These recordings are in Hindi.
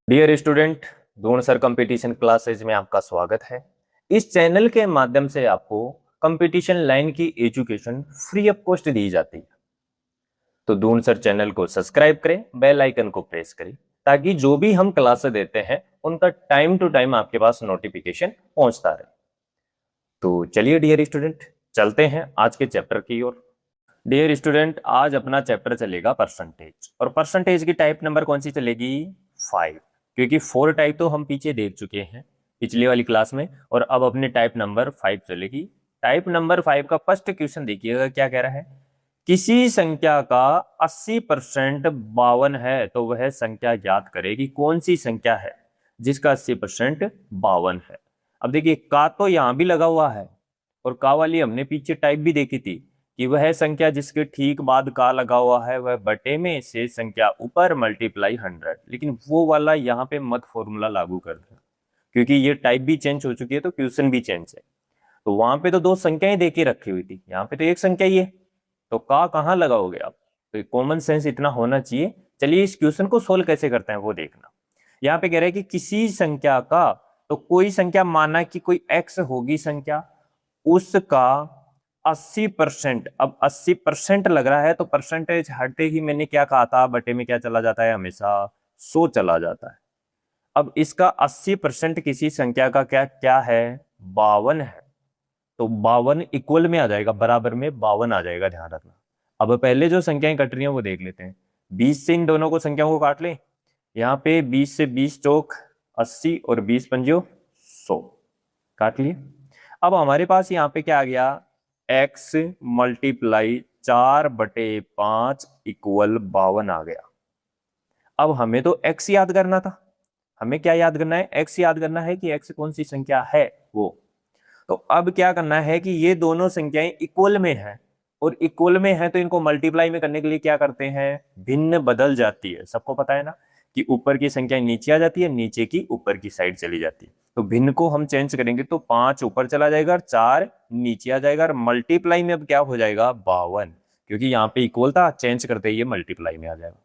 Dear student, Drona sir competition classes में आपका स्वागत है। इस चैनल के माध्यम से आपको कंपटीशन लाइन की एजुकेशन फ्री ऑफ कॉस्ट दी जाती है। तो द्रोण सर चैनल को सब्सक्राइब करें, बेल आइकन को प्रेस करें ताकि जो भी हम क्लासेस देते हैं उनका टाइम टू टाइम आपके पास नोटिफिकेशन पहुंचता रहे। तो चलिए डियर स्टूडेंट, चलते हैं आज के चैप्टर की ओर। डियर स्टूडेंट, आज अपना चैप्टर चलेगा परसेंटेज, और परसेंटेज की टाइप नंबर कौन सी चलेगी? 5, क्योंकि 4 टाइप तो हम पीछे देख चुके हैं पिछली वाली क्लास में, और अब अपने टाइप नंबर 5 चलेगी। टाइप नंबर 5 का फर्स्ट क्वेश्चन देखिएगा, क्या कह रहा है। किसी संख्या का 80% 52 है तो वह संख्या याद करेगी। कौन सी संख्या है जिसका 80% 52 है? अब देखिए, का तो यहां भी लगा हुआ है, और का वाली हमने पीछे टाइप भी देखी थी कि वह संख्या जिसके ठीक बाद का लगा हुआ है वह बटे में से संख्या ऊपर मल्टीप्लाई 100। लेकिन वो वाला यहाँ पे मत फॉर्मूला लागू कर दे, क्योंकि ये टाइप भी चेंज हो चुकी है तो क्वेश्चन भी चेंज है। तो वहां पे तो दो संख्याएं देके रखी हुई थी, यहाँ पे तो एक संख्या ही है, तो का कहाँ लगाओगे आप? तो कॉमन सेंस इतना होना चाहिए। चलिए इस क्वेश्चन को सोल्व कैसे करते हैं वो देखना। यहाँ पे कह रहे हैं कि किसी संख्या का, तो कोई संख्या माना कि कोई एक्स होगी संख्या, उसका 80%। अब 80% लग रहा है तो परसेंटेज हटते ही मैंने क्या कहा था, बटे में क्या चला जाता है? हमेशा 100 चला जाता है। अब इसका 80% किसी संख्या का क्या क्या है? 52 है। तो 52 इक्वल में आ जाएगा, बराबर में 52 आ जाएगा, ध्यान रखना। अब पहले जो संख्याएं कट रही हैं वो देख लेते हैं। 20 से इन दोनों को संख्याओं को काट लें। यहाँ पे 20 से 20 चौक 80 और 20 पंजो 100, काट लिए। अब हमारे पास यहाँ पे क्या आ गया? x मल्टीप्लाई 4/5 इक्वल 52 आ गया। अब हमें तो x याद करना था। हमें क्या याद करना है? x याद करना है कि x कौन सी संख्या है वो। तो अब क्या करना है कि ये दोनों संख्याएं इक्वल में है, और इक्वल में है तो इनको मल्टीप्लाई में करने के लिए क्या करते हैं? भिन्न बदल जाती है। सबको पता है ना कि ऊपर की संख्या नीचे आ जाती है, नीचे की ऊपर की साइड चली जाती है। तो भिन्न को हम चेंज करेंगे तो 5 ऊपर चला जाएगा और 4 नीचे आ जाएगा, और मल्टीप्लाई में अब क्या हो जाएगा? 52, क्योंकि यहाँ पे इक्वल था, चेंज करते ही ये मल्टीप्लाई में आ जाएगा।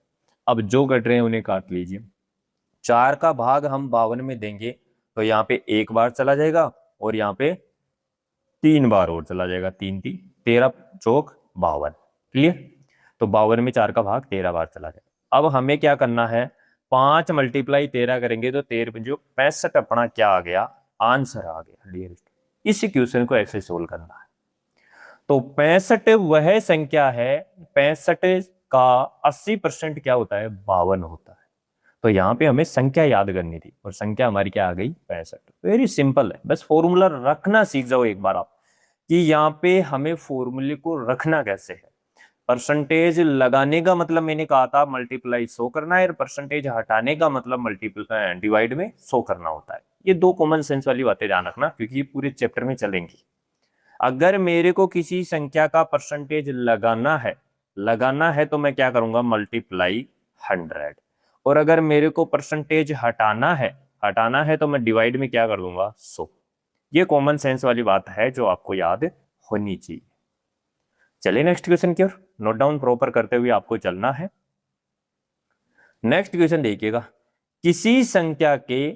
अब जो कट रहे हैं उन्हें काट लीजिए। 4 का भाग हम 52 में देंगे तो यहाँ पे एक बार चला जाएगा, और यहाँ पे 3 बार और चला जाएगा। 3 3 13 चौक 52, क्लियर। तो 52 में 4 का भाग 13 बार चला जाएगा। अब हमें क्या करना है? 5 मल्टीप्लाई 13 करेंगे तो 13 जो 65 अपना क्या आ गया? आंसर आ गया। डियर, इस क्वेश्चन को ऐसे सोल्व करना है। तो 65 वह संख्या है, 65 का 80% क्या होता है? 52 होता है। तो यहाँ पे हमें संख्या याद करनी थी, और संख्या हमारी क्या आ गई? 65। वेरी सिंपल है, बस फॉर्मूला रखना सीख जाओ एक बार आप, कि यहाँ पे हमें फॉर्मूले को रखना कैसे है। परसेंटेज लगाने का मतलब मैंने कहा था मल्टीप्लाई 100 करना है, और परसेंटेज हटाने का मतलब मल्टीप्लाई डिवाइड में 100 करना होता है। ये दो कॉमन सेंस वाली बातें ध्यान रखना, क्योंकि ये पूरे चैप्टर में चलेंगी। अगर मेरे को किसी संख्या का परसेंटेज लगाना है तो मैं क्या करूंगा? मल्टीप्लाई 100। और अगर मेरे को परसेंटेज हटाना है तो मैं डिवाइड में क्या कर दूंगा? 100। ये कॉमन सेंस वाली बात है जो आपको याद होनी चाहिए। चलिए नेक्स्ट क्वेश्चन की ओर, नोट डाउन प्रॉपर करते हुए आपको चलना है। नेक्स्ट क्वेश्चन देखिएगा। किसी संख्या के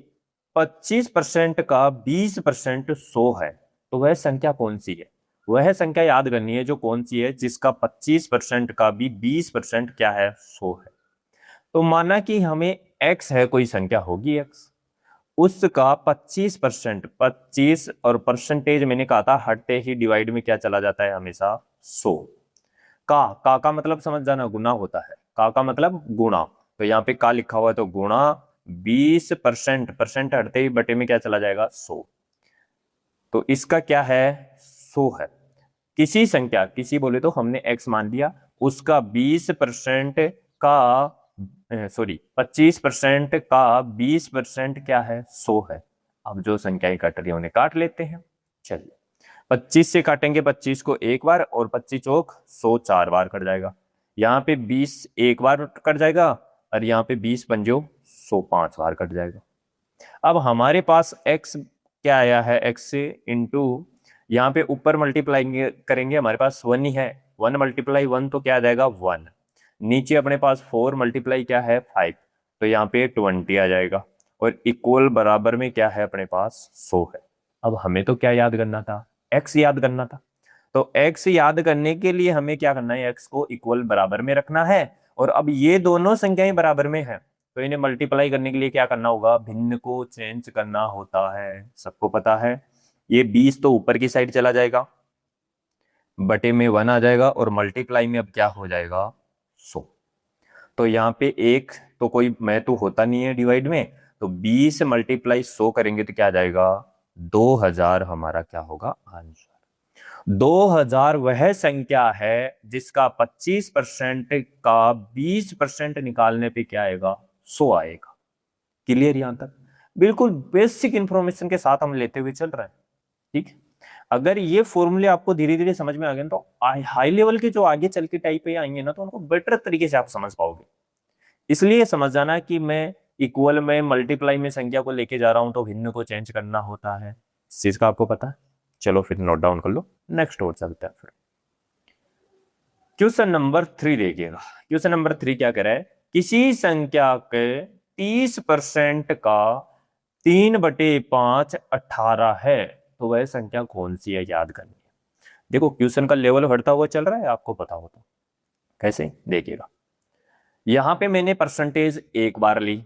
25% का 20% 100 है तो वह संख्या कौन सी है? वह संख्या याद करनी है जो कौन सी है जिसका 25% का भी 20% क्या है? 100 है। तो माना कि हमें x है, कोई संख्या होगी x, उसका 25%, 25 और परसेंटेज मैंने कहा था हटते ही डिवाइड में क्या चला जाता है? हमेशा 100। का मतलब समझ जाना, गुना होता है। का मतलब गुणा। तो यहाँ पे का लिखा हुआ है तो गुणा 20%, परसेंट हटते ही बटे में क्या चला जाएगा? 100। तो इसका क्या है? 100 है। किसी संख्या, किसी बोले तो हमने x मान लिया, उसका 20% का, सॉरी 25% का 20% क्या है? 100 है। अब जो संख्याएं कट रही है उन्हें काट लेते हैं। चलिए 25 से काटेंगे 25 को एक बार, और 25 चौक 100 4 बार कट जाएगा। यहाँ पे 20 एक बार कट जाएगा, और यहाँ पे 20 पंजो 100 5 बार कट जाएगा। अब हमारे पास x क्या आया है? x से इंटू, यहाँ पे ऊपर मल्टीप्लाई करेंगे, हमारे पास 1 ही है। 1 मल्टीप्लाई 1 तो क्या आ जाएगा? 1। नीचे अपने पास 4 मल्टीप्लाई क्या है? 5, तो यहाँ पे 20 आ जाएगा। और इक्वल बराबर में क्या है अपने पास 100 है। अब हमें तो क्या याद करना था, x याद करना था। तो x याद करने के लिए हमें क्या करना है, x को इक्वल बराबर में रखना है। और अब ये दोनों संख्याएं बराबर में है तो इन्हें मल्टीप्लाई करने के लिए क्या करना होगा, भिन्न को चेंज करना होता है, सबको पता है। ये 20 तो ऊपर की साइड चला जाएगा, बटे में 1 आ जाएगा और मल्टीप्लाई में अब क्या हो जाएगा 100। तो यहाँ पे एक तो कोई मैं तो होता नहीं है डिवाइड में, तो 20 मल्टीप्लाई 100 करेंगे तो क्या आ जाएगा 2000 हमारा क्या होगा आंसर। 2000 वह संख्या है जिसका 25% का 20% निकालने पे क्या आएगा 100 आएगा। क्लियर यहां तक, बिल्कुल बेसिक इंफॉर्मेशन के साथ हम लेते हुए चल रहे हैं। ठीक है, अगर ये फॉर्मूले आपको धीरे धीरे समझ में आ गए तो हाई लेवल के जो आगे चल के टाइप पे आएंगे ना तो उनको बेटर तरीके से आप समझ पाओगे। इसलिए समझ जाना कि मैं इक्वल में मल्टीप्लाई में संख्या को लेके जा रहा हूं तो भिन्न को चेंज करना होता है, इस चीज का आपको पता है। चलो फिर नोट डाउन कर लो, नेक्स्ट और चलते हैं फिर। क्वेश्चन नंबर 3 देखिएगा। क्वेश्चन नंबर 3 क्या कह रहा है, किसी संख्या के 30% का 3/5 18 है तो वह संख्या कौन सी है, याद करनी है। देखो क्वेश्चन का लेवल बढ़ता हुआ चल रहा है, आपको पता हो तो कैसे देखिएगा। यहां पे मैंने परसेंटेज एक बार ली,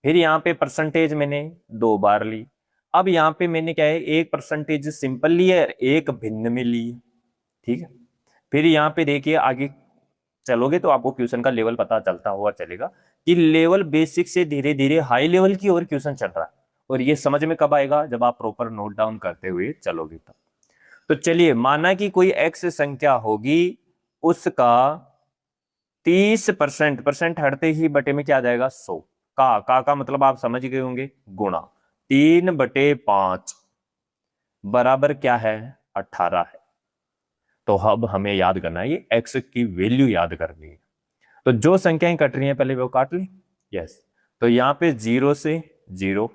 फिर यहाँ पे परसेंटेज मैंने 2 बार ली, अब यहाँ पे मैंने क्या है एक परसेंटेज सिंपल ली है, एक भिन्न में ली है। ठीक है, फिर यहाँ पे देखिए आगे चलोगे तो आपको क्वेश्चन का लेवल पता चलता हुआ चलेगा कि लेवल बेसिक से धीरे धीरे हाई लेवल की ओर क्वेश्चन चल रहा है। और ये समझ में कब आएगा, जब आप प्रॉपर नोट डाउन करते हुए चलोगे तब। तो चलिए माना कि कोई एक्स संख्या होगी, उसका 30% परसेंट हटते ही बटे में क्या आ जाएगा 100। का मतलब आप समझ गए होंगे, गुणा 3/5 बराबर क्या है 18 है। तो अब हमें याद करना है ये एक्स की वैल्यू याद करनी है। तो जो संख्याएं कट रही हैं पहले वो काट ली, यस। तो यहाँ पे 0 से 0,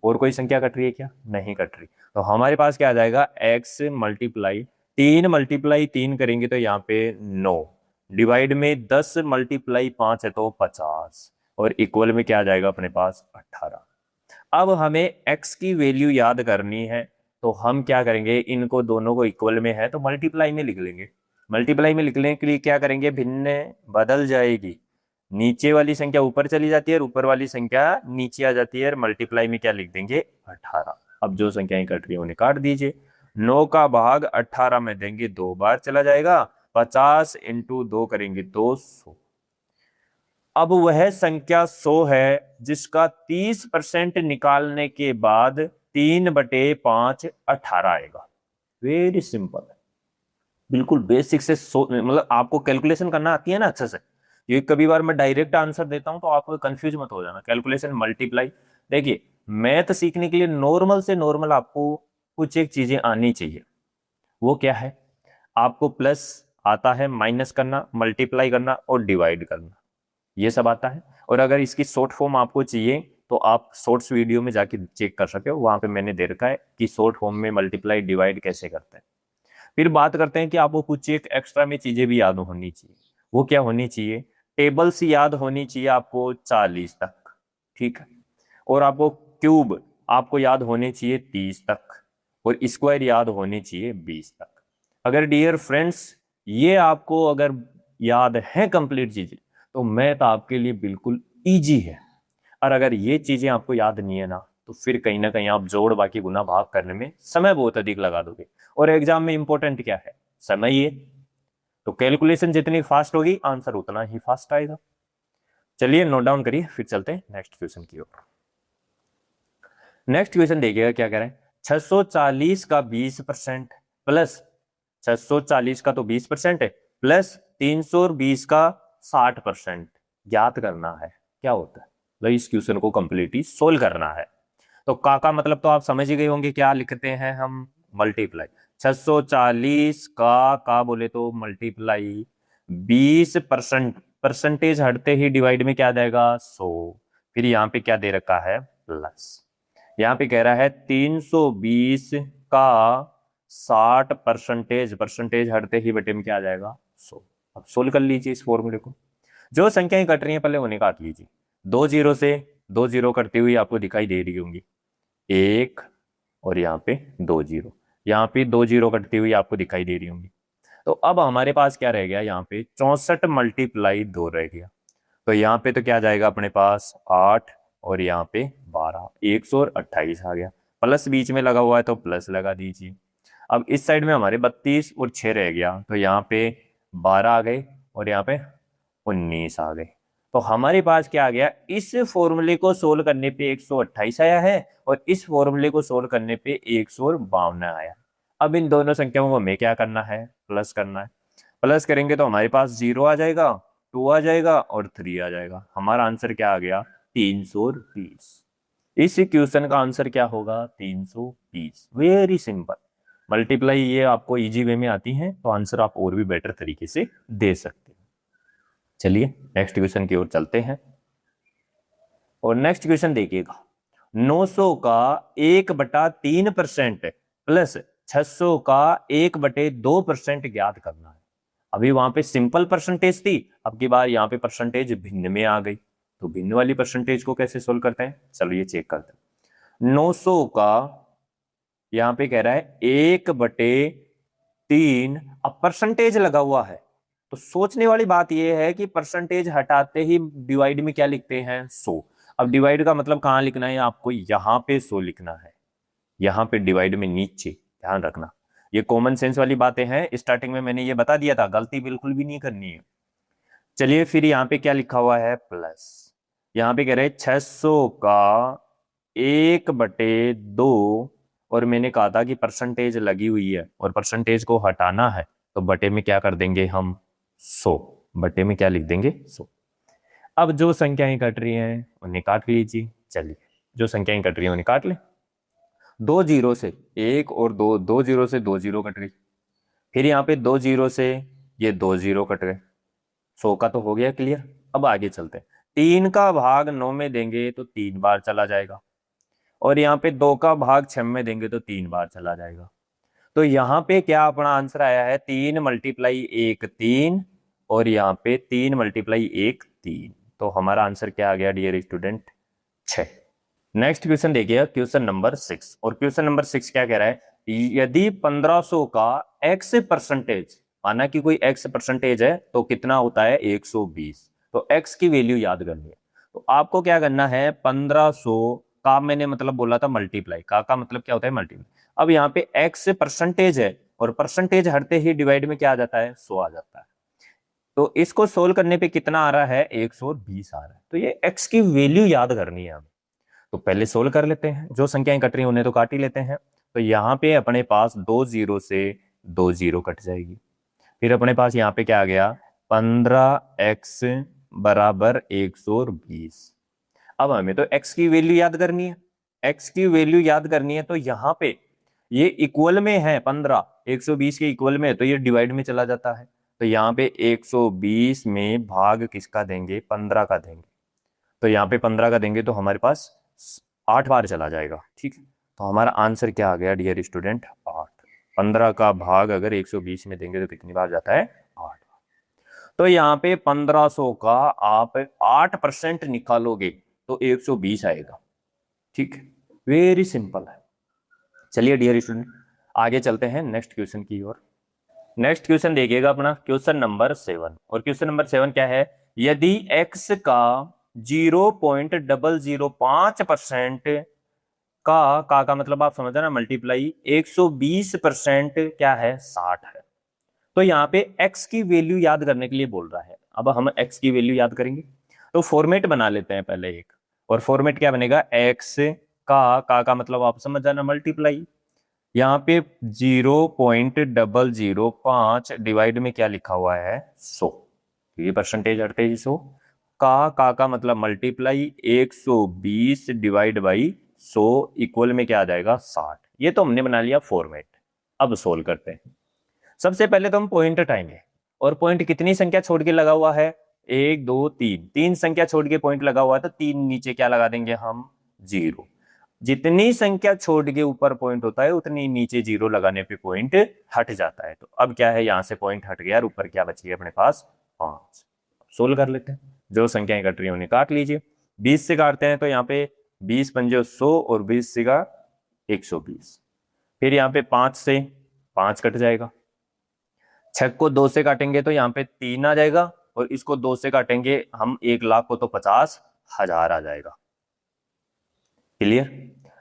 और कोई संख्या कट रही है क्या, नहीं कट रही। तो हमारे पास क्या आ जाएगा x मल्टीप्लाई 3 करेंगे तो यहाँ पे 9, डिवाइड में 10 मल्टीप्लाई 5 है तो 50, और इक्वल में क्या आ जाएगा अपने पास 18। अब हमें x की वैल्यू याद करनी है तो हम क्या करेंगे, इनको दोनों को इक्वल में है तो मल्टीप्लाई में लिख लेंगे। मल्टीप्लाई में लिखने के लिए क्या करेंगे, भिन्न बदल जाएगी, नीचे वाली संख्या ऊपर चली जाती है और ऊपर वाली संख्या नीचे आ जाती है, और मल्टीप्लाई में क्या लिख देंगे 18। अब जो संख्याएं कट रही है उन्हें काट दीजिए, 9 का भाग 18 में देंगे 2 बार चला जाएगा, 50 इंटू 2 करेंगे 200। अब वह संख्या 100 है जिसका 30% निकालने के बाद 3/5 18 आएगा। वेरी सिंपल है, बिल्कुल बेसिक से मतलब आपको कैलकुलेशन करना आती है ना अच्छे से। ये कभी बार मैं डायरेक्ट आंसर देता हूं तो आप कंफ्यूज मत हो जाना, कैलकुलेशन मल्टीप्लाई। देखिए मैथ सीखने के लिए नॉर्मल से नॉर्मल आपको कुछ एक चीजें आनी चाहिए। वो क्या है, आपको प्लस आता है, माइनस करना, मल्टीप्लाई करना और डिवाइड करना, ये सब आता है। और अगर इसकी शॉर्ट फॉर्म आपको चाहिए तो आप शॉर्ट्स वीडियो में जाके चेक कर सकते हो, वहां पे मैंने दे रखा है कि शॉर्ट फॉर्म में मल्टीप्लाई डिवाइड कैसे करते हैं। फिर बात करते हैं कि आपको कुछ एक एक्स्ट्रा में चीजें भी याद होनी चाहिए। वो क्या होनी चाहिए, टेबल्स याद होनी चाहिए आपको 40 तक, ठीक है। और आपको क्यूब आपको याद होने चाहिए 30 तक, और स्क्वायर याद होने चाहिए 20 तक। अगर डियर फ्रेंड्स ये आपको अगर याद है कंप्लीट चीजें तो मैथ आपके लिए बिल्कुल इजी है। और अगर ये चीजें आपको याद नहीं है ना तो फिर कहीं ना कहीं आप जोड़ बाकी गुना भाग करने में समय बहुत अधिक लगा दोगे, और एग्जाम में इंपॉर्टेंट क्या है, समय ही है। तो कैलकुलेशन जितनी फास्ट होगी आंसर उतना ही फास्ट आएगा। चलिए नोट डाउन करिए, फिर चलते हैं नेक्स्ट क्वेश्चन की ओर। नेक्स्ट क्वेश्चन देखिएगा क्या कह रहा है, 640 का 20% प्लस 640 का तो 20% है, प्लस 320 का 60% ज्ञात करना है, क्या होता है। तो इस क्वेश्चन को कंप्लीटली सोल्व करना है। तो का मतलब तो आप समझ ही गए होंगे, क्या लिखते हैं हम, मल्टीप्लाई 640 का बोले तो मल्टीप्लाई 20%, परसेंटेज हटते ही डिवाइड में क्या आ जाएगा 100, फिर यहाँ पे क्या दे रखा है प्लस, यहाँ पे कह रहा है 320 का 60%, परसेंटेज हटते ही बटे में क्या आ जाएगा 100। अब सोल्व कर लीजिए इस फॉर्मूले को। जो संख्याएं कट रही हैं पहले उन्हें काट लीजिए, 2 0 से दो जीरो कटती हुई आपको दिखाई दे रही होंगी, एक और यहाँ पे दो जीरो, यहाँ पे दो जीरो कटती हुई आपको दिखाई दे रही होंगी। तो अब हमारे पास क्या रह गया, यहाँ पे 64 मल्टीप्लाई 2 रह गया। तो यहाँ पे तो क्या जाएगा अपने पास 8 और यहाँ पे 12, 128 आ गया। प्लस बीच में लगा हुआ है तो प्लस लगा दीजिए। अब इस साइड में हमारे 32 और 6 रह गया, तो यहाँ पे 12 आ गए और यहाँ पे 19 आ गए। तो हमारे पास क्या आ गया, इस फॉर्मूले को सोल्व करने पे 128 आया है और इस फॉर्मूले को सोल्व करने पे 152 आया। अब इन दोनों संख्याओं को हमें क्या करना है, प्लस करना है। प्लस करेंगे तो हमारे पास 0 आ जाएगा, 2 आ जाएगा और 3 आ जाएगा। हमारा आंसर क्या आ गया, 320। इस क्वेश्चन का आंसर क्या होगा, 320। Very simple. मल्टीप्लाई ये आपको इजी वे में आती है तो आंसर आप और भी बेटर तरीके से दे सकते हैं। चलिए नेक्स्ट क्वेश्चन की ओर चलते हैं और नेक्स्ट क्वेश्चन देखिएगा। 900 का 1/3% प्लस 600 का 1/2% ज्ञात करना है। अभी वहां पे सिंपल परसेंटेज थी, अब की बार यहाँ पे परसेंटेज भिन्न में आ गई। तो भिन्न वाली परसेंटेज को कैसे सोल्व करते हैं, चलिए चेक करते हैं। 900 का यहाँ पे कह रहा है 1/3, अब परसेंटेज लगा हुआ है तो सोचने वाली बात यह है कि परसेंटेज हटाते ही डिवाइड में क्या लिखते हैं, 100। अब डिवाइड का मतलब कहाँ लिखना है आपको, यहाँ पे 100 लिखना है, यहाँ पे डिवाइड में नीचे, ध्यान रखना। ये कॉमन सेंस वाली बातें हैं, स्टार्टिंग में मैंने ये बता दिया था, गलती बिल्कुल भी नहीं करनी है। चलिए फिर यहाँ पे क्या लिखा हुआ है, प्लस। यहाँ पे कह रहे हैं 600 का 1/2 और मैंने कहा था कि परसेंटेज लगी हुई है और परसेंटेज को हटाना है तो बटे में क्या कर देंगे हम, 100। बटे में क्या लिख देंगे, 100। अब जो संख्याएं कट रही हैं उन्हें काट लीजिए। चलिए जो संख्याएं कट रही हैं उन्हें काट ले। 2 जीरो से 1 और 2, 2 जीरो से 2 जीरो कट गई। फिर यहाँ पे 2 जीरो से ये 2 जीरो कट गए। 100 का तो हो गया क्लियर। अब आगे चलते हैं। 3 का भाग 9 में देंगे तो 3 बार चला जाएगा और यहाँ पे 2 का भाग 6 में देंगे तो 3 बार चला जाएगा। तो यहाँ पे क्या अपना आंसर आया है, 3 मल्टीप्लाई 1 3 और यहाँ पे 3 मल्टीप्लाई 1 3। तो हमारा आंसर क्या आ गया डियर स्टूडेंट, 6। नेक्स्ट क्वेश्चन देखिए, क्वेश्चन नंबर 6। और क्वेश्चन नंबर 6 क्या कह रहा है, यदि 1500 का x परसेंटेज, माना कि कोई x परसेंटेज है तो कितना होता है 120। तो x की वैल्यू याद करनी है। तो आपको क्या करना है, 1500 का मैंने मतलब बोला था मल्टीप्लाई, का मतलब क्या होता है, मल्टीप्लाई। अब यहाँ पे x परसेंटेज है और परसेंटेज हटते ही डिवाइड में क्या आ जाता है, 100 आ जाता है। तो इसको सोल्व करने पे कितना आ रहा है, 120 आ रहा है। तो ये x की वैल्यू याद करनी है हमें। तो पहले सोल्व कर लेते हैं, जो संख्याएं कट रही हैं उन्हें तो काट ही लेते हैं। तो यहाँ पे अपने पास 2 जीरो से 2 जीरो कट जाएगी। फिर अपने पास यहाँ पे क्या आ गया, 15x बराबर 120। अब हमें तो x की वैल्यू याद करनी है, x की वैल्यू याद करनी है। तो यहाँ पे ये इक्वल में है 15, 120 के इक्वल में है तो ये डिवाइड में चला जाता है। तो यहाँ पे 120 में भाग किसका देंगे, 15 का देंगे। तो यहाँ पे 15 का देंगे तो हमारे पास 8 बार चला जाएगा। ठीक है, तो हमारा आंसर क्या आ गया डियर स्टूडेंट, 8। 15 का भाग अगर 120 में देंगे तो कितनी बार जाता है, 8। तो यहाँ पे 1500 का आप 8% निकालोगे तो 120 आएगा। ठीक, वेरी सिंपल है। चलिए डियर स्टूडेंट आगे चलते हैं नेक्स्ट क्वेश्चन की ओर। नेक्स्ट क्वेश्चन देखिएगा अपना क्वेश्चन नंबर 7। और क्वेश्चन नंबर 7 क्या है, यदि x का 0.005% का मतलब आप समझ रहे ना, मल्टीप्लाई 120% क्या है, 60 है। तो यहाँ पे x की वैल्यू याद करने के लिए बोल रहा है। अब हम x की वैल्यू याद करेंगे तो फॉर्मेट बना लेते हैं पहले एक। और फॉर्मेट क्या बनेगा, x का मतलब आप समझ जाना, मल्टीप्लाई। यहाँ पे 0.005 डिवाइड में क्या लिखा हुआ है, 100। ये परसेंटेज हटते ही 100। का मतलब मल्टीप्लाई 120 डिवाइड बाई 100 इक्वल में क्या आ जाएगा, 60। ये तो हमने बना लिया फॉर्मेट। अब सोल्व करते हैं। सबसे पहले तो हम पॉइंट हटाएंगे और पॉइंट कितनी संख्या छोड़ के लगा हुआ है, 1 2 3, 3 संख्या छोड़ के पॉइंट लगा हुआ है तो 3 नीचे क्या लगा देंगे हम, 0। जितनी संख्या छोड़ के ऊपर पॉइंट होता है उतनी नीचे 0 लगाने पे पॉइंट हट जाता है। तो अब क्या है, यहां से पॉइंट हट गया और ऊपर क्या बची है अपने पास, 5। सोल्व कर लेते हैं, जो संख्याएं कट रही है उन्हें काट लीजिए। 20 से काटते हैं तो यहाँ पे 20 पंजे 100 और 20 से का 120। फिर यहाँ पे 5 से 5 कट जाएगा। 6 को 2 से काटेंगे तो यहाँ पे 3 आ जाएगा, और इसको 2 से काटेंगे हम 1,00,000 को तो 50,000 आ जाएगा। क्लियर।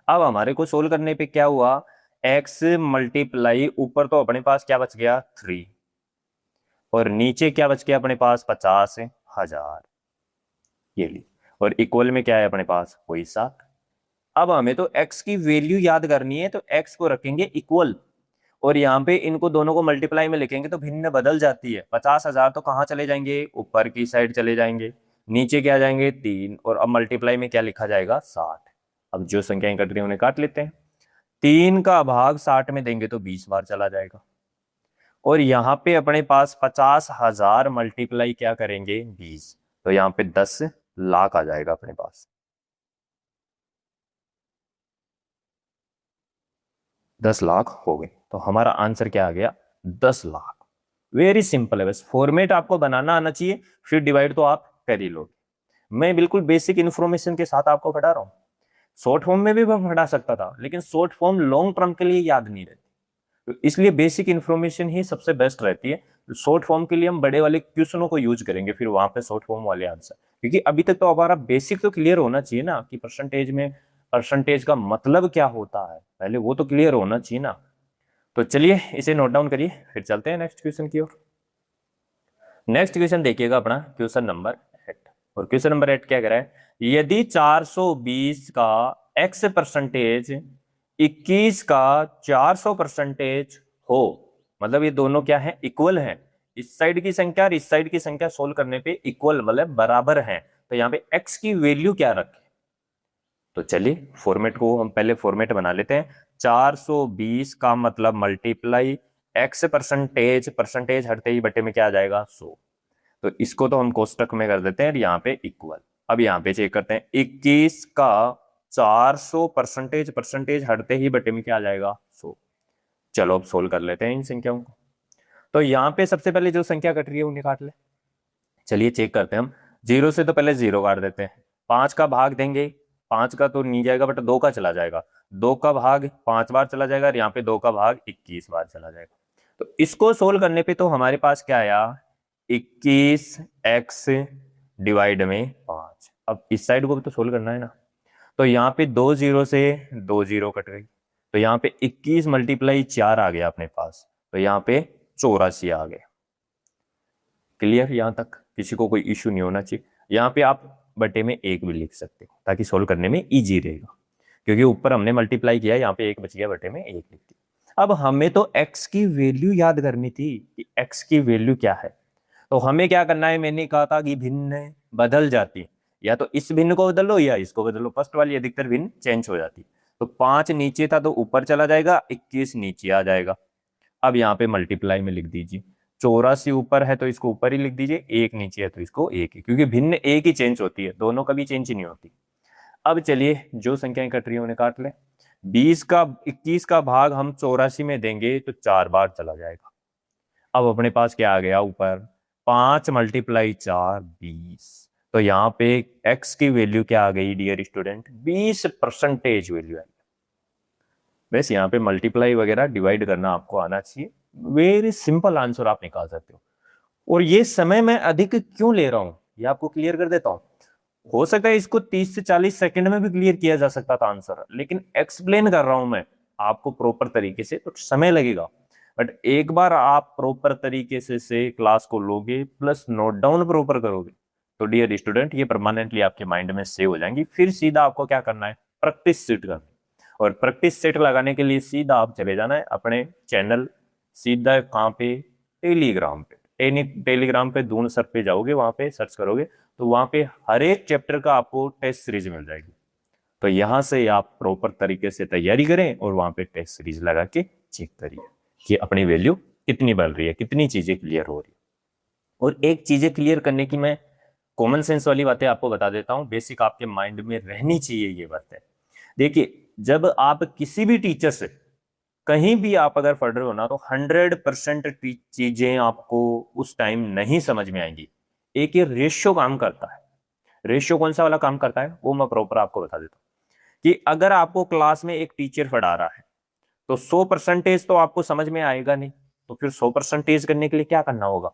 अब हमारे को सोल्व करने पे क्या हुआ, x मल्टीप्लाई ऊपर तो अपने पास क्या बच गया 3, और नीचे क्या बच गया अपने पास 50,000, ये ली, और इक्वल में क्या है अपने पास वही 7। अब हमें तो x की वैल्यू याद करनी है, तो x को रखेंगे इक्वल, और यहाँ पे इनको दोनों को मल्टीप्लाई में लिखेंगे तो भिन्न बदल जाती है। 50,000 तो कहाँ चले जाएंगे, ऊपर की साइड चले जाएंगे, नीचे क्या जाएंगे 3, और अब मल्टीप्लाई में क्या लिखा जाएगा 60। अब जो संख्याएं कट रही है उन्हें काट लेते हैं। 3 का भाग 60 में देंगे तो 20 बार चला जाएगा, और यहाँ पे अपने पास 50,000 मल्टीप्लाई क्या करेंगे 20, तो यहाँ पे 10 लाख आ जाएगा अपने पास। 10 लाख हो गए, तो हमारा आंसर क्या आ गया 10 लाख। वेरी सिंपल है, बस फॉर्मेट आपको बनाना आना चाहिए, फिर डिवाइड तो आप कर ही लोगे। मैं बिल्कुल बेसिक इन्फॉर्मेशन के साथ आपको पढ़ा रहा हूँ। शॉर्ट फॉर्म में भी मैं पढ़ा सकता था, लेकिन शॉर्ट फॉर्म लॉन्ग टर्म के लिए याद नहीं रहती, तो इसलिए बेसिक इन्फॉर्मेशन ही सबसे बेस्ट रहती है। शॉर्ट फॉर्म के लिए हम बड़े वाले क्वेश्चनों को यूज करेंगे, फिर वहां पे शॉर्ट फॉर्म वाले आंसर, क्योंकि अभी तक तो हमारा बेसिक तो क्लियर होना चाहिए ना कि परसेंटेज में परसेंटेज का मतलब क्या होता है, पहले वो तो क्लियर होना चाहिए ना। तो चलिए इसे नोट डाउन करिए, फिर चलते हैं नेक्स्ट क्वेश्चन की ओर। नेक्स्ट क्वेश्चन देखिएगा अपना क्वेश्चन नंबर 8, और क्वेश्चन नंबर 8 क्या कह रहा है, यदि 420 का x परसेंटेज 21 का 400% हो, मतलब ये दोनों क्या है इक्वल है, इस साइड की संख्या और इस साइड की संख्या सोल्व करने पे इक्वल मतलब बराबर है, तो यहाँ पे x की वैल्यू क्या रखें। तो चलिए फॉर्मेट को हम पहले फॉर्मेट बना लेते हैं। 420 का मतलब मल्टीप्लाई x परसेंटेज, परसेंटेज हटते ही बटे में क्या आ जाएगा 100, तो इसको तो हम कोष्टक में कर देते हैं और यहाँ पे इक्वल। अब यहाँ पे चेक करते हैं 21 का 400 परसेंटेज, परसेंटेज हटते ही बटे में क्या आ जाएगा 100। चलो अब सोल्व कर लेते हैं इन संख्याओं को। तो यहाँ पे सबसे पहले जो संख्या कट रही है उन्हें काट ले। चलिए चेक करते हैं हम, 0 से तो पहले 0 काट देते हैं, 5 का भाग देंगे, 5 का तो नहीं जाएगा बट 2 का चला जाएगा, 2 का भाग 5 बार चला जाएगा, और यहाँ पे 2 का भाग 21 बार चला जाएगा। तो इसको सोल्व करने पे तो हमारे पास क्या आया 21x डिवाइड में 5। अब इस साइड को भी तो सोल्व करना है ना, तो यहाँ पे 2 0 से 2 0 कट गई, तो यहाँ पे 21 मल्टीप्लाई 4 आ गया अपने पास, तो यहाँ पे 84 आ गया। क्लियर, यहाँ तक किसी को कोई इश्यू नहीं होना चाहिए। यहाँ पे आप बटे में 1 भी लिख सकते हो ताकि सोल्व करने में इजी रहेगा, क्योंकि ऊपर हमने मल्टीप्लाई किया, यहाँ पे 1 बच गया, बटे में 1 लिख दिया। अब हमें तो x की वैल्यू याद करनी थी कि x की वैल्यू क्या है, तो हमें क्या करना है, मैंने कहा था कि भिन्न बदल जाती है, या तो इस भिन्न को बदलो या इसको बदलो, फर्स्ट वाली अधिकतर भिन्न चेंज हो जाती है। तो 5 नीचे था तो ऊपर चला जाएगा, 21 नीचे आ जाएगा। अब यहाँ पे मल्टीप्लाई में लिख दीजिए, 84 ऊपर है तो इसको ऊपर ही लिख दीजिए, 1 नीचे है तो इसको 1 ही, क्योंकि भिन्न एक ही चेंज होती है, दोनों कभी चेंज ही नहीं होती। अब चलिए जो संख्याएं कट रही है उन्हें काट ले। 21 का भाग हम 84 में देंगे तो 4 बार चला जाएगा। अब अपने पास क्या आ गया ऊपर 5 मल्टीप्लाई 4 20, तो यहाँ पे x की वैल्यू क्या आ गई डियर स्टूडेंट 20 परसेंटेज वैल्यू है। बस यहाँ पे मल्टीप्लाई वगैरह डिवाइड करना आपको आना चाहिए, वेरी सिंपल आंसर आप निकाल सकते हो। और ये समय मैं अधिक क्यों ले रहा हूं ये आपको क्लियर कर देता हूं। हो सकता है इसको 30 से 40 सेकंड में भी क्लियर किया जा सकता था आंसर, लेकिन एक्सप्लेन कर रहा हूं मैं आपको प्रॉपर तरीके से, तो समय लगेगा, बट एक बार आप प्रॉपर तरीके से क्लास को लोगे प्लस नोट डाउन प्रॉपर करोगे तो डियर स्टूडेंट ये परमानेंटली आपके माइंड में सेव हो जाएंगी। फिर सीधा आपको क्या करना है, प्रैक्टिस सेट करना, और प्रैक्टिस सेट लगाने के लिए सीधा आप चले जाना है अपने चैनल, सीधा कहाँ पे, टेलीग्राम पे। टेलीग्राम पे दून सर पे जाओगे, वहां पे सर्च करोगे तो वहां पे हर एक चैप्टर का आपको टेस्ट सीरीज मिल जाएगी। तो यहां से आप प्रॉपर तरीके से तैयारी करें और वहां पे टेस्ट सीरीज लगा के चेक करिए कि अपनी वैल्यू कितनी बढ़ रही है, कितनी चीजें क्लियर हो रही है। और एक चीजें क्लियर करने की मैं कॉमन सेंस वाली बातें आपको बता देता हूं, बेसिक आपके माइंड में रहनी चाहिए ये बातें। देखिए जब आप किसी भी टीचर से कहीं भी आप अगर पढ़ रहे हो ना, तो 100% चीजें आपको उस टाइम नहीं समझ में आएंगी। एक ये रेशियो काम करता है, रेशियो कौन सा वाला काम करता है वो मैं प्रॉपर आपको बता देता हूँ कि अगर आपको क्लास में एक टीचर पढ़ा रहा है तो 100% तो आपको समझ में आएगा नहीं, तो फिर 100% करने के लिए क्या करना होगा?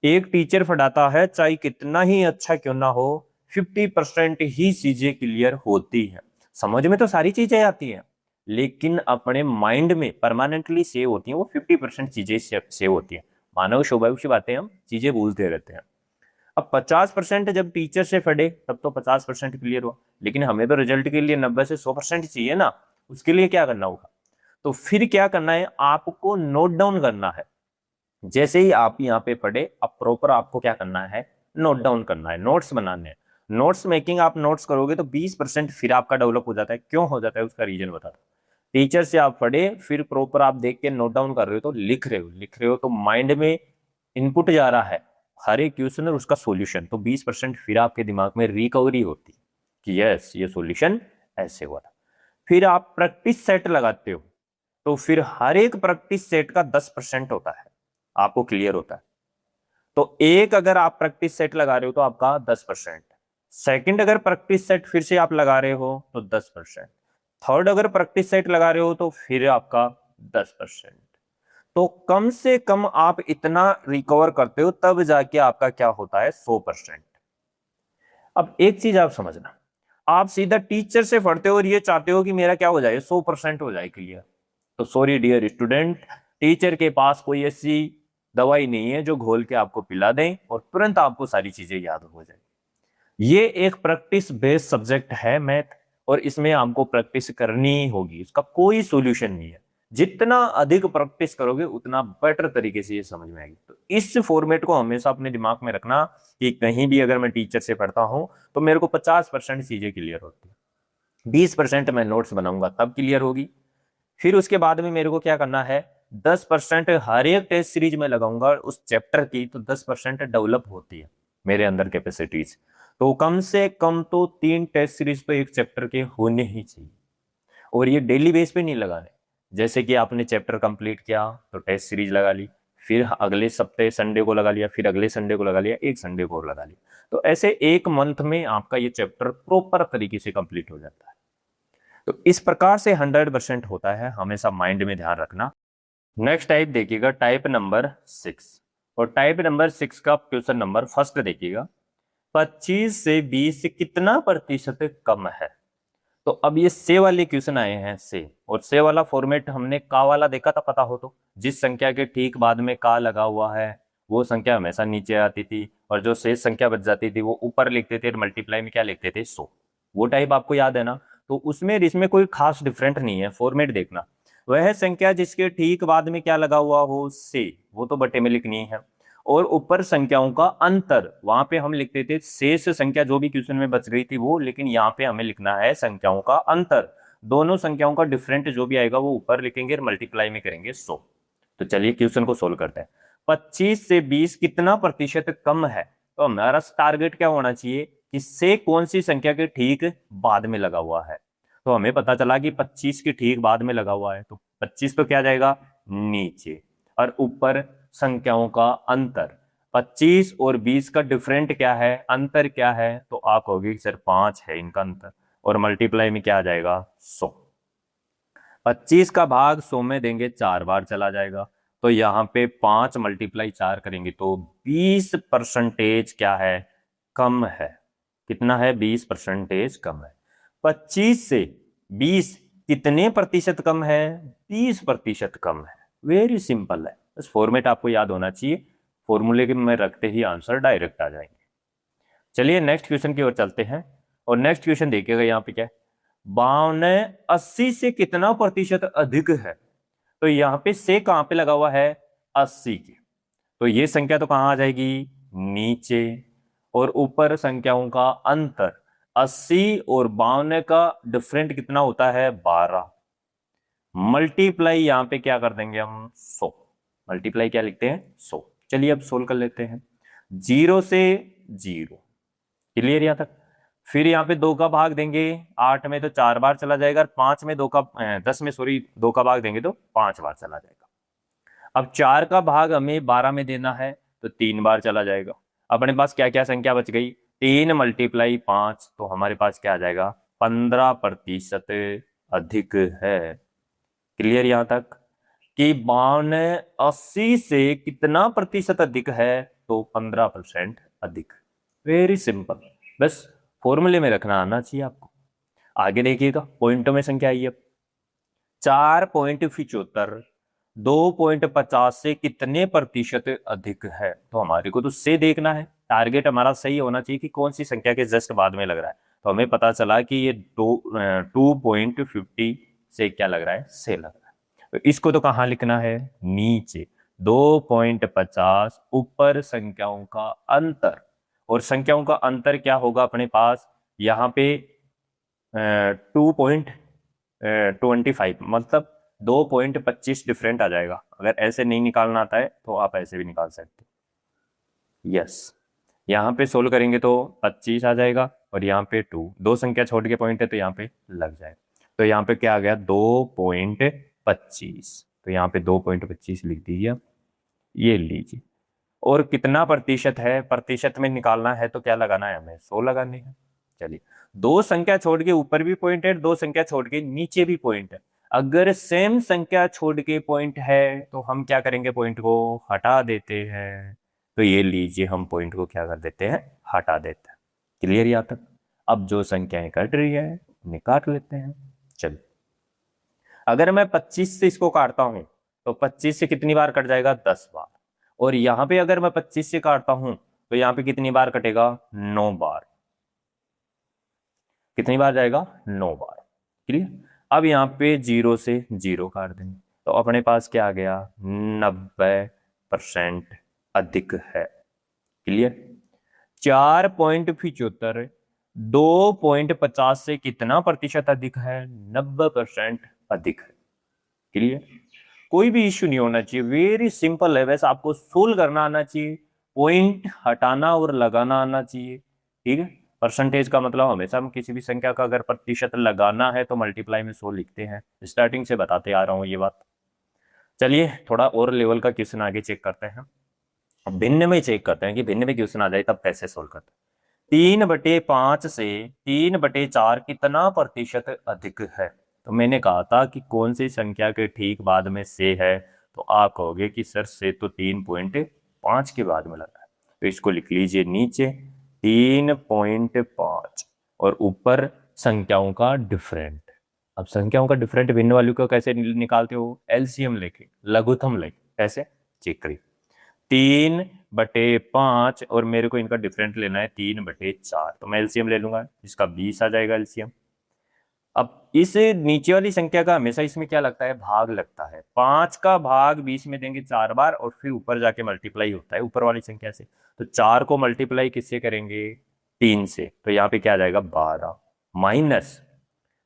एक टीचर पढ़ाता है चाहे कितना ही अच्छा क्यों ना हो, 50% ही चीजें क्लियर होती है। समझ में तो सारी चीजें आती हैं लेकिन अपने माइंड में परमानेंटली सेव होती हैं वो 50% चीजें सेव होती हैं। मानव स्वभाव की बातें, हम चीजें भूलते रहते हैं। अब 50% जब टीचर से पढ़े तब तो 50% क्लियर हुआ, लेकिन हमें तो रिजल्ट के लिए 90 से 100% चाहिए ना। उसके लिए क्या करना होगा? तो फिर क्या करना है, आपको नोट डाउन करना है। जैसे ही आप यहाँ पे पढ़े अब प्रॉपर आपको क्या करना है, नोट डाउन करना है, नोट्स बनाने हैं। नोट्स मेकिंग आप नोट्स करोगे तो 20% फिर आपका डेवलप हो जाता है। क्यों हो जाता है उसका रीजन बता दो। टीचर से आप पढ़े फिर प्रॉपर आप देख के नोट डाउन कर रहे हो तो लिख रहे हो तो माइंड में इनपुट जा रहा है हर एक क्वेश्चन और उसका सॉल्यूशन, तो 20% फिर आपके दिमाग में रिकवरी होती कि यस ये सॉल्यूशन ऐसे हुआ था। फिर आप प्रैक्टिस सेट लगाते हो तो फिर हर एक प्रैक्टिस सेट का 10% होता है, आपको क्लियर होता है। तो एक अगर आप प्रैक्टिस सेट लगा रहे हो तो आपका 10%, सेकंड अगर प्रैक्टिस सेट फिर से आप लगा रहे हो तो 10%, थर्ड अगर प्रैक्टिस सेट लगा रहे हो तो फिर आपका 10%। तो कम से कम आप इतना रिकवर करते हो तब जाके आपका क्या होता है, 100%। अब एक चीज आप समझना, आप सीधा टीचर से पढ़ते हो और ये चाहते हो कि मेरा क्या हो जाए, 100% हो जाए क्लियर। तो सॉरी डियर स्टूडेंट, टीचर के पास कोई ऐसी दवाई नहीं है जो घोल के आपको पिला दें और तुरंत आपको सारी चीजें याद हो जाए। ये एक प्रैक्टिस बेस्ड सब्जेक्ट है मैथ, और इसमें आपको प्रैक्टिस करनी ही होगी, इसका कोई सॉल्यूशन नहीं है। जितना अधिक प्रैक्टिस करोगे उतना बेटर तरीके से ये समझ में आएगी। तो इस फॉर्मेट को हमेशा अपने दिमाग में रखना कि कहीं भी अगर मैं टीचर से पढ़ता हूं तो मेरे को 50% चीजें क्लियर होती है, 20% मैं नोट्स बनाऊंगा तब क्लियर होगी। फिर उसके बाद में मेरे को क्या करना है, 10% हर एक टेस्ट सीरीज में लगाऊंगा उस चैप्टर की, तो 10% डेवलप होती है मेरे अंदर कैपेसिटीज। तो कम से कम तो 3 टेस्ट सीरीज तो एक चैप्टर के होने ही चाहिए, और ये डेली बेस पे नहीं लगाने। जैसे कि आपने चैप्टर कंप्लीट किया तो टेस्ट सीरीज लगा ली, फिर अगले सप्ताह संडे को लगा लिया, फिर अगले संडे को लगा लिया, एक संडे को और लगा लिया। तो ऐसे एक मंथ में आपका ये चैप्टर प्रॉपर तरीके से कंप्लीट हो जाता है। तो इस प्रकार से 100% होता है, हमेशा माइंड में ध्यान रखना। नेक्स्ट टाइप देखिएगा, टाइप नंबर 6। और टाइप नंबर 6 का क्वेश्चन नंबर फर्स्ट देखिएगा, 25 से 20 कितना प्रतिशत कम है। तो अब ये से वाले क्वेश्चन आए हैं से, और से वाला फॉर्मेट हमने का वाला देखा था, पता हो तो। जिस संख्या के ठीक बाद में का लगा हुआ है वो संख्या हमेशा नीचे आती थी, और जो शेष संख्या बच जाती थी वो ऊपर लिखते थे, मल्टीप्लाई में क्या लिखते थे, 100। वो टाइप आपको याद है ना। तो उसमें इसमें कोई खास डिफरेंट नहीं है, फॉर्मेट देखना। वह संख्या जिसके ठीक बाद में क्या लगा हुआ हो से, वो तो बटे में लिखनी है। और ऊपर संख्याओं का अंतर, वहां पे हम लिखते थे शेष संख्या जो भी क्वेश्चन में बच गई थी वो, लेकिन यहाँ पे हमें लिखना है संख्याओं का अंतर। दोनों संख्याओं का डिफरेंट जो भी आएगा वो ऊपर लिखेंगे और मल्टीप्लाई में करेंगे 100। तो चलिए क्वेश्चन को सोल्व करते हैं। 25 से 20 कितना प्रतिशत कम है। तो हमारा टारगेट क्या होना चाहिए कि से कौन सी संख्या के ठीक बाद में लगा हुआ है। तो हमें पता चला कि 25 के ठीक बाद में लगा हुआ है, तो 25 तो क्या जाएगा नीचे, और ऊपर संख्याओं का अंतर। 25 और 20 का डिफरेंट क्या है, अंतर क्या है, तो आप कहोगे सर 5 है इनका अंतर, और मल्टीप्लाई में क्या आ जाएगा 100। 25 का भाग 100 में देंगे 4 बार चला जाएगा, तो यहाँ पे 5 मल्टीप्लाई 4 करेंगे तो 20% क्या है, कम है। कितना है, 20% कम है। 25 से 20 कितने प्रतिशत कम है, 30% कम है। वेरी सिंपल है, बस फॉर्मेट आपको याद होना चाहिए, फॉर्मूले के में रखते ही आंसर डायरेक्ट आ जाएंगे। चलिए नेक्स्ट क्वेश्चन की ओर चलते हैं, और नेक्स्ट क्वेश्चन देखिएगा यहाँ पे क्या है, 52 80 से कितना प्रतिशत अधिक है। तो यहाँ पे से कहां पे लगा हुआ है, 80 के, तो ये संख्या तो कहां आ जाएगी, नीचे, और ऊपर संख्याओं का अंतर 80 और 52 का डिफरेंट कितना होता है, 12। मल्टीप्लाई यहां पे क्या कर देंगे हम, 100। मल्टीप्लाई क्या लिखते हैं, 100। चलिए अब सोल्व कर लेते हैं। 0 से 0, क्लियर यहां तक। फिर यहाँ पे 2 का भाग देंगे, 8 में तो 4 बार चला जाएगा, 5 में 2 का 10 में सॉरी 2 का भाग देंगे तो 5 बार चला जाएगा। अब 4 का भाग हमें 12 में देना है तो 3 बार चला जाएगा। अपने पास क्या क्या संख्या बच गई, 3 मल्टीप्लाई 5, तो हमारे पास क्या आ जाएगा, 15% अधिक है। क्लियर यहां तक कि 82 से कितना प्रतिशत अधिक है, तो 15% अधिक। वेरी सिंपल, बस फॉर्मूले में रखना आना चाहिए आपको। आगे देखिएगा, पॉइंटों में संख्या आई अब 4.75 2.50 से कितने प्रतिशत अधिक है, तो हमारे को तो से देखना है। टारगेट हमारा सही होना चाहिए कि कौन सी संख्या के जस्ट बाद में लग रहा है। तो हमें पता चला कि ये 2.50 से क्या लग रहा है, से लग रहा है। तो इसको तो कहाँ लिखना है, नीचे 2.50 ऊपर संख्याओं का अंतर, और संख्याओं का अंतर क्या होगा अपने पास यहाँ पे 2.25, मतलब 2.25 डिफरेंट आ जाएगा। अगर ऐसे नहीं निकालना आता है तो आप ऐसे भी निकाल सकते हो। यस, यहाँ पे सोल्व करेंगे तो 25 आ जाएगा, और यहाँ पे 2, दो संख्या छोड़ के पॉइंट है तो यहाँ पे लग जाएगा। तो यहाँ पे क्या आ गया, 2.25, तो यहाँ पे 2.25 लिख दीजिए। ये लीजिए, और कितना प्रतिशत है, प्रतिशत में निकालना है तो क्या लगाना है, हमें 100 लगाने हैं। चलिए, दो संख्या छोड़ के ऊपर भी पॉइंट है, दो संख्या छोड़ के नीचे भी पॉइंट है। अगर सेम संख्या छोड़ के पॉइंट है तो हम क्या करेंगे, पॉइंट को हटा देते हैं। तो ये लीजिए, हम पॉइंट को क्या कर देते हैं, हटा देते हैं। क्लियर यहाँ तक। अब जो संख्याएं कट रही है उन्हें काट लेते हैं। चलिए, अगर मैं 25 से इसको काटता हूं तो 25 से कितनी बार कट जाएगा, 10 बार। और यहां पे अगर मैं 25 से काटता हूं तो यहां पे कितनी बार कटेगा, 9 बार। कितनी बार जाएगा, 9 बार। क्लियर। अब यहाँ पे 0 से 0 काट देंगे तो अपने पास क्या आ गया, 90% अधिक है। क्लियर। 4.75 2.50 से कितना प्रतिशत अधिक है, 90% अधिक है। क्लियर। कोई भी इश्यू नहीं होना चाहिए, वेरी सिंपल है। वैसे आपको सोल्व करना आना चाहिए, पॉइंट हटाना और लगाना आना चाहिए। ठीक है। परसेंटेज का मतलब हमेशा हम किसी भी संख्या का अगर प्रतिशत लगाना है तो मल्टीप्लाई में 100 लिखते हैं। स्टार्टिंग से बताते आ रहा हूं ये बात। चलिए, थोड़ा और लेवल का क्वेश्चन आगे चेक करते हैं। भिन्न में चेक करते हैं कि भिन्न में क्वेश्चन आ जाए तब कैसे सोल्व करते हैं। 3/5 से 3/4 कितना प्रतिशत अधिक है। तो मैंने कहा था कि कौन सी संख्या के ठीक बाद में से है, तो आप कहोगे कि सर से तो 3.5 के बाद में लगा है। तो इसको लिख लीजिए नीचे 3.5 और ऊपर संख्याओं का डिफरेंट। अब संख्याओं का डिफरेंट भिन्न वालों को कैसे निकालते हो, एलसीएम लेके, लघुत्तम लेके, कैसे चेक करिए। 3/5 और मेरे को इनका डिफरेंट लेना है 3/4, तो मैं एलसीएम ले लूंगा, इसका 20 आ जाएगा एलसीएम। अब इस नीचे वाली संख्या का हमेशा इसमें क्या लगता है, भाग लगता है। 5 का भाग 20 में देंगे 4 बार और फिर ऊपर जाके मल्टीप्लाई होता है ऊपर वाली संख्या से। तो 4 को मल्टीप्लाई किससे करेंगे, 3 से, तो यहाँ पे क्या आ जाएगा 12 माइनस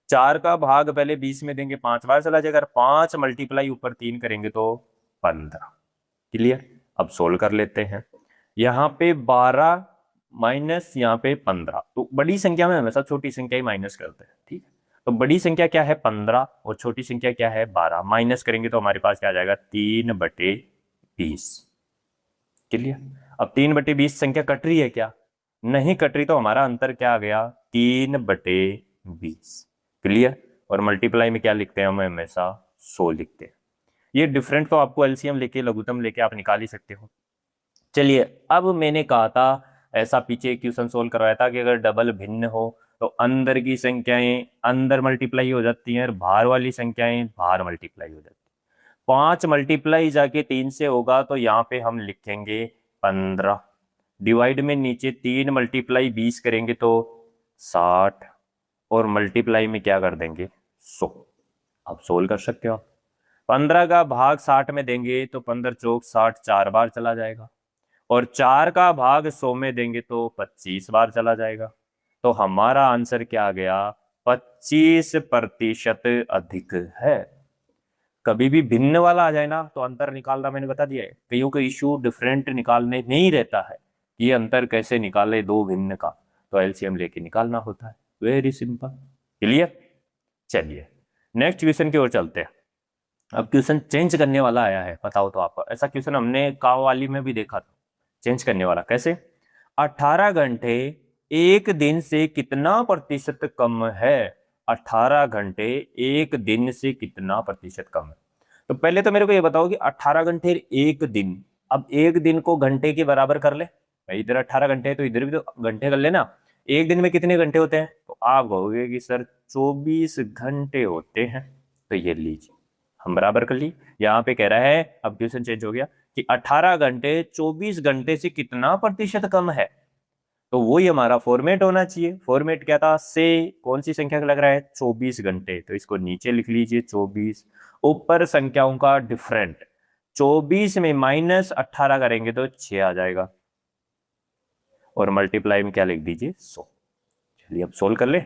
4 का भाग पहले 20 में देंगे 5 बार चला जाएगा, 5 मल्टीप्लाई ऊपर 3 करेंगे तो 15। क्लियर। अब सोल्व कर लेते हैं। यहाँ पे 12 माइनस यहाँ पे 15, तो बड़ी संख्या में हमेशा छोटी संख्या ही माइनस करते हैं। ठीक है। तो बड़ी संख्या क्या है 15 और छोटी संख्या क्या है 12, माइनस करेंगे तो हमारे पास क्या आ जाएगा 3/20। क्लियर। अब 3/20 संख्या कट रही है क्या, नहीं कट रही, तो हमारा अंतर क्या आ गया 3/20। क्लियर। और मल्टीप्लाई में क्या लिखते हैं, हम हमेशा 100 लिखते हैं। ये डिफरेंट तो आपको एलसीएम लेके लघुत्तम लेके आप निकाल ही सकते हो। चलिए, अब मैंने कहा था, ऐसा पीछे क्वेश्चन सोल्व करवाया था कि अगर डबल भिन्न हो तो अंदर की संख्याएं अंदर मल्टीप्लाई हो जाती हैं और बाहर वाली संख्याएं बाहर मल्टीप्लाई हो जाती हैं। 5 मल्टीप्लाई जाके 3 से होगा तो यहाँ पे हम लिखेंगे 15, डिवाइड में नीचे 3 मल्टीप्लाई 20 करेंगे तो 60, और मल्टीप्लाई में क्या कर देंगे 100। आप सोल्व कर सकते हो। 15 का भाग 60 में देंगे तो 15 चौक 60 4 बार चला जाएगा, और 4 का भाग 100 में देंगे तो 25 बार चला जाएगा। तो हमारा आंसर क्या आ गया, 25% अधिक है। कभी भी भिन्न वाला आ जाए ना तो अंतर निकालना मैंने बता दिया है। कईयों का इश्यू डिफरेंट निकालने नहीं रहता है, ये अंतर कैसे निकाले दो भिन्न का, तो एलसीएम लेके निकालना होता है। Very simple. क्लियर। चलिए, नेक्स्ट क्वेश्चन की ओर चलते हैं। अब क्वेश्चन चेंज करने वाला आया है, बताओ तो आपको। ऐसा क्वेश्चन हमने काव वाली में भी देखा था, चेंज करने वाला कैसे। 18 घंटे एक दिन से कितना प्रतिशत कम है? 18 घंटे एक दिन से कितना प्रतिशत कम है? तो पहले तो मेरे को ये बताओ कि 18 घंटे एक दिन, अब एक दिन को घंटे के बराबर कर ले भाई, इधर 18 घंटे है तो इधर भी तो घंटे कर लेना। एक दिन में कितने घंटे होते हैं? तो आप कहोगे कि सर 24 घंटे होते हैं। तो ये लीजिए हम बराबर कर ली। यहाँ पे कह रहा है, अब क्वेश्चन चेंज हो गया कि 18 घंटे 24 घंटे से कितना प्रतिशत कम है। तो वही हमारा फॉर्मेट होना चाहिए। फॉर्मेट क्या था? से कौन सी संख्या का लग रहा है? 24 घंटे, तो इसको नीचे लिख लीजिए 24, ऊपर संख्याओं का डिफरेंट। 24 में -18 करेंगे तो 6 आ जाएगा, और मल्टीप्लाई में क्या लिख दीजिए? 100। चलिए अब सोल्व कर ले।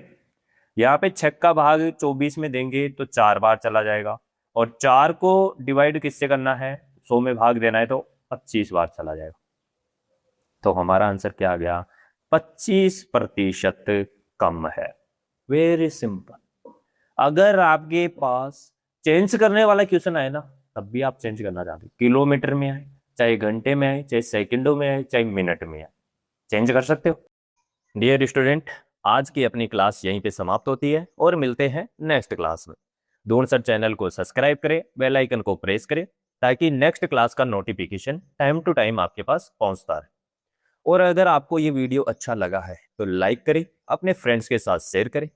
यहाँ पे 6 का भाग 24 में देंगे तो 4 बार चला जाएगा, और 4 को डिवाइड किससे करना है? 100 में भाग देना है तो 25 बार चला जाएगा। तो हमारा आंसर क्या आ गया? 25% कम है। Very simple. अगर आपके पास चेंज करने वाला क्वेश्चन आए ना, तब भी आप चेंज करना चाहते, किलोमीटर में आए, चाहे घंटे में आए, चाहे सेकंडों में आए, चाहे मिनट में आए, चेंज कर सकते हो। डियर स्टूडेंट, आज की अपनी क्लास यहीं पे समाप्त होती है, और मिलते हैं नेक्स्ट क्लास में। दून सर चैनल को सब्सक्राइब करें, बेल आइकन को प्रेस करें, ताकि नेक्स्ट क्लास का नोटिफिकेशन टाइम टू टाइम आपके पास पहुंचता रहे। और अगर आपको ये वीडियो अच्छा लगा है तो लाइक करें, अपने फ्रेंड्स के साथ शेयर करें।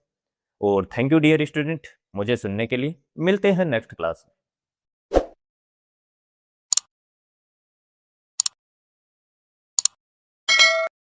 और थैंक यू डियर स्टूडेंट, मुझे सुनने के लिए। मिलते हैं नेक्स्ट क्लास में।